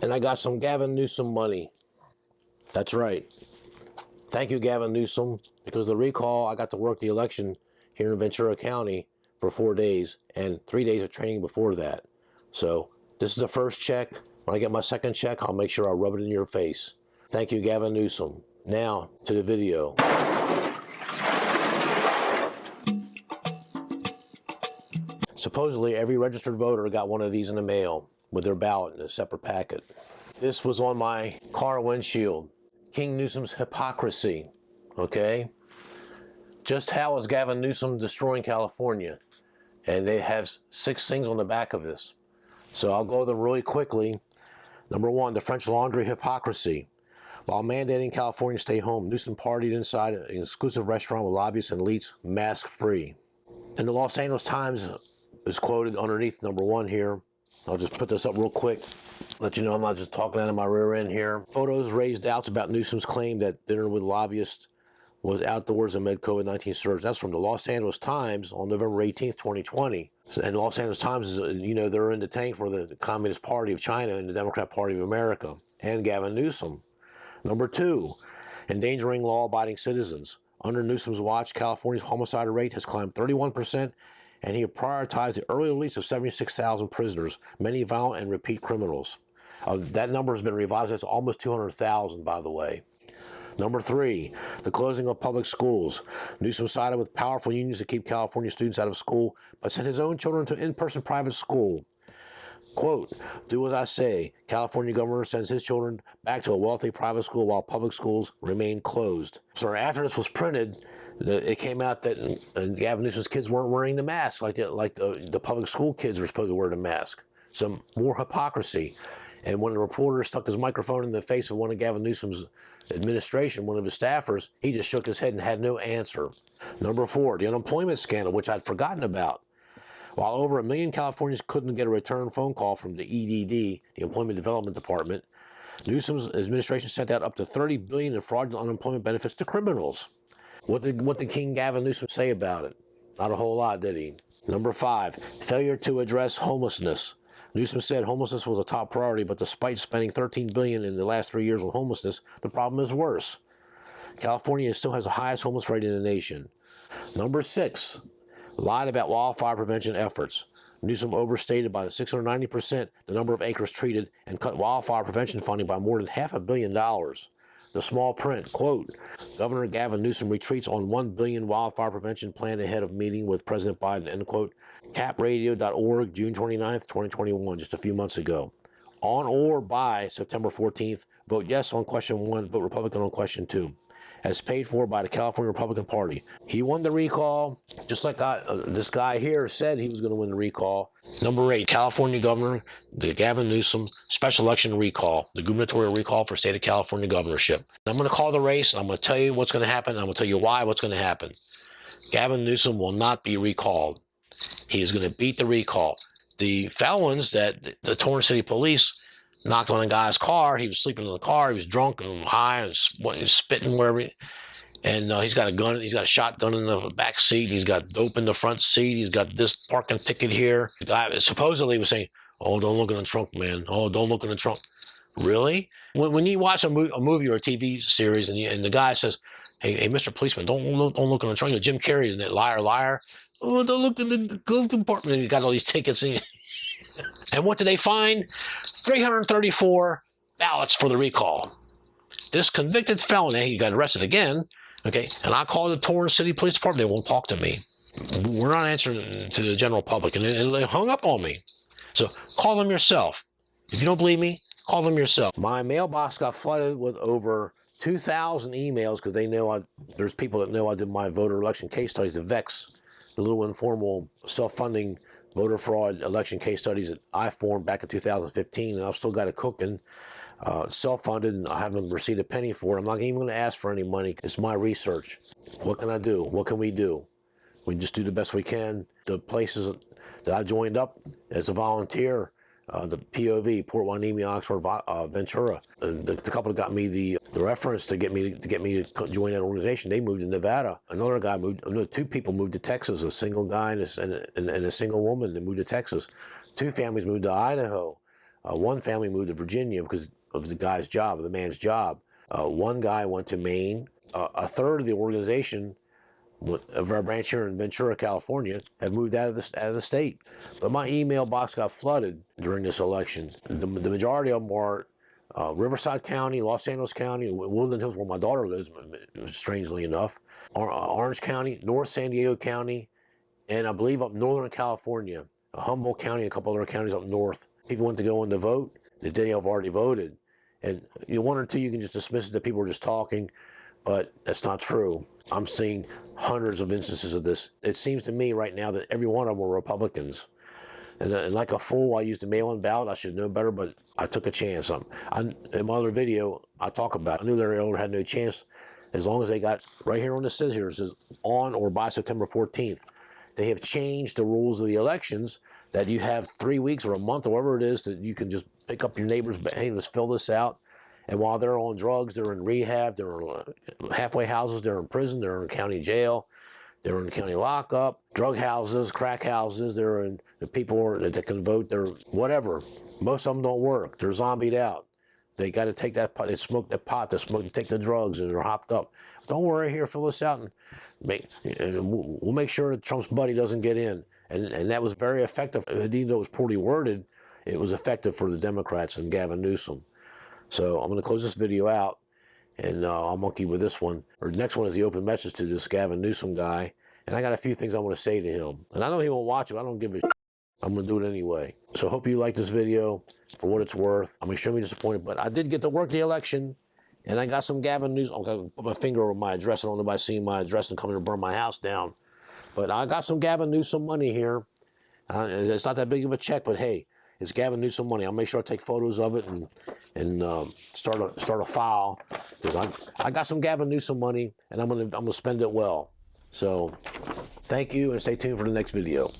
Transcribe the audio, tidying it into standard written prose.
And I got some Gavin Newsom money. That's right. Thank you, Gavin Newsom, because of the recall, I got to work the election here in Ventura County for 4 days and 3 days of training before that. So this is the first check. When I get my second check, I'll make sure I rub it in your face. Thank you, Gavin Newsom. Now to the video. Supposedly, every registered voter got one of these in the mail with their ballot in a separate packet. This was on my car windshield. King Newsom's hypocrisy, okay? Just how is Gavin Newsom destroying California? And they have 6 things on the back of this. So I'll go them really quickly. Number 1, the French Laundry hypocrisy. While mandating California stay home, Newsom partied inside an exclusive restaurant with lobbyists and elites, mask-free. And the Los Angeles Times is quoted underneath number 1 here. I'll just put this up real quick, let you know I'm not just talking out of my rear end here. Photos raised doubts about Newsom's claim that dinner with lobbyists was outdoors amid COVID-19 surge. That's from the Los Angeles Times on November 18th, 2020. And Los Angeles Times is, you know, they're in the tank for the Communist Party of China and the Democrat Party of America and Gavin Newsom. Number 2, endangering law-abiding citizens. Under Newsom's watch, California's homicide rate has climbed 31%, and he prioritized the early release of 76,000 prisoners, many violent and repeat criminals. That number has been revised. That's almost 200,000, by the way. Number 3, the closing of public schools. Newsom sided with powerful unions to keep California students out of school, but sent his own children to in-person private school. Quote, do as I say. California governor sends his children back to a wealthy private school while public schools remain closed. So after this was printed, it came out that Gavin Newsom's kids weren't wearing the mask like the public school kids were supposed to wear the mask. Some more hypocrisy. And when the reporter stuck his microphone in the face of one of Gavin Newsom's administration, one of his staffers, he just shook his head and had no answer. Number 4, the unemployment scandal, which I'd forgotten about. While over 1 million Californians couldn't get a return phone call from the EDD, the Employment Development Department, Newsom's administration sent out up to $30 billion in fraudulent unemployment benefits to criminals. What did King Gavin Newsom say about it? Not a whole lot, did he? Number 5, failure to address homelessness. Newsom said homelessness was a top priority, but despite spending $13 billion in the last 3 years on homelessness, the problem is worse. California still has the highest homeless rate in the nation. Number 6, lied about wildfire prevention efforts. Newsom overstated by 690% the number of acres treated and cut wildfire prevention funding by more than $500 million. The small print, quote, Governor Gavin Newsom retreats on $1 billion wildfire prevention plan ahead of meeting with President Biden, end quote. capradio.org, June 29th, 2021, just a few months ago. On or by September 14th, vote yes on question 1, vote Republican on question 2. As paid for by the California Republican Party. He won the recall, just like this guy here said he was going to win the recall. Number 8, California Governor, the Gavin Newsom special election recall, the gubernatorial recall for state of California governorship. I'm going to call the race. I'm going to tell you what's going to happen. I'm going to tell you what's going to happen. Gavin Newsom will not be recalled. He is going to beat the recall. The felons that the Torrance City Police knocked on a guy's car. He was sleeping in the car. He was drunk and high and spitting wherever. And he's got a gun. He's got a shotgun in the back seat. He's got dope in the front seat. He's got this parking ticket here. The guy supposedly was saying, "Oh, don't look in the trunk, man. Oh, don't look in the trunk." Really? When you watch a movie or a TV series and the guy says, "Hey, Mr. Policeman, don't look in the trunk." You know, Jim Carrey in that Liar, Liar. Oh, don't look in the glove compartment. And he got all these tickets in. And what did they find? 334 ballots for the recall. This convicted felon, he got arrested again, okay, and I called the Torrance City Police Department. They won't talk to me. We're not answering to the general public, and they hung up on me. So call them yourself. If you don't believe me, call them yourself. My mailbox got flooded with over 2,000 emails because they know there's people that know I did my voter election case studies, the VEX, the little informal self-funding voter fraud election case studies that I formed back in 2015, and I've still got it cooking, self-funded, and I haven't received a penny for it. I'm not even going to ask for any money. It's my research. What can I do? What can we do? We just do the best we can. The places that I joined up as a volunteer, the POV, Port Hueneme, Oxford, Ventura, the couple that got me the reference to get me to join that organization, they moved to Nevada. Another guy moved. No, 2 people moved to Texas. A single guy and a single woman that moved to Texas. 2 families moved to Idaho. One family moved to Virginia because of the guy's job, of the man's job. One guy went to Maine. A third of the organization of our branch here in Ventura, California, have moved out of the state. But my email box got flooded during this election. The majority of them are Riverside County, Los Angeles County, Woodland Hills, where my daughter lives, strangely enough, Orange County, North San Diego County, and I believe up Northern California, Humboldt County, a couple other counties up north. People went to go in to vote the day I've already voted. And one or two, you can just dismiss it that people are just talking, but that's not true. I'm seeing hundreds of instances of this. It seems to me right now that every one of them were Republicans. And like a fool, I used a mail-in ballot. I should know better, but I took a chance. In my other video, I talk about I knew Larry Elder had no chance as long as they got, right here on the scissors, it says on or by September 14th. They have changed the rules of the elections that you have 3 weeks or a month or whatever it is that you can just pick up your neighbors, hey, let's fill this out. And while they're on drugs, they're in rehab, they're in halfway houses, they're in prison, they're in county jail, they're in county lockup, drug houses, crack houses, they're in the people that can vote, they're whatever. Most of them don't work. They're zombied out. They got to take that pot, they smoke that pot, they take the drugs, and they're hopped up. Don't worry here, fill this out, and we'll make sure that Trump's buddy doesn't get in. And that was very effective. Even though it was poorly worded, it was effective for the Democrats and Gavin Newsom. So I'm going to close this video out, and I'll monkey with this one. Or the next one is the open message to this Gavin Newsom guy. And I got a few things I want to say to him. And I know he won't watch it. I don't give a shit. I'm going to do it anyway. So hope you like this video for what it's worth. I'm extremely disappointed, but I did get to work the election, and I got some Gavin Newsom. I'm going to put my finger over my address. I don't want nobody seeing my address and coming to burn my house down. But I got some Gavin Newsom money here. It's not that big of a check, but hey, it's Gavin Newsom money. I'll make sure I take photos of it and start a file, because I got some Gavin Newsom money, and I'm gonna spend it well. So thank you, and stay tuned for the next video.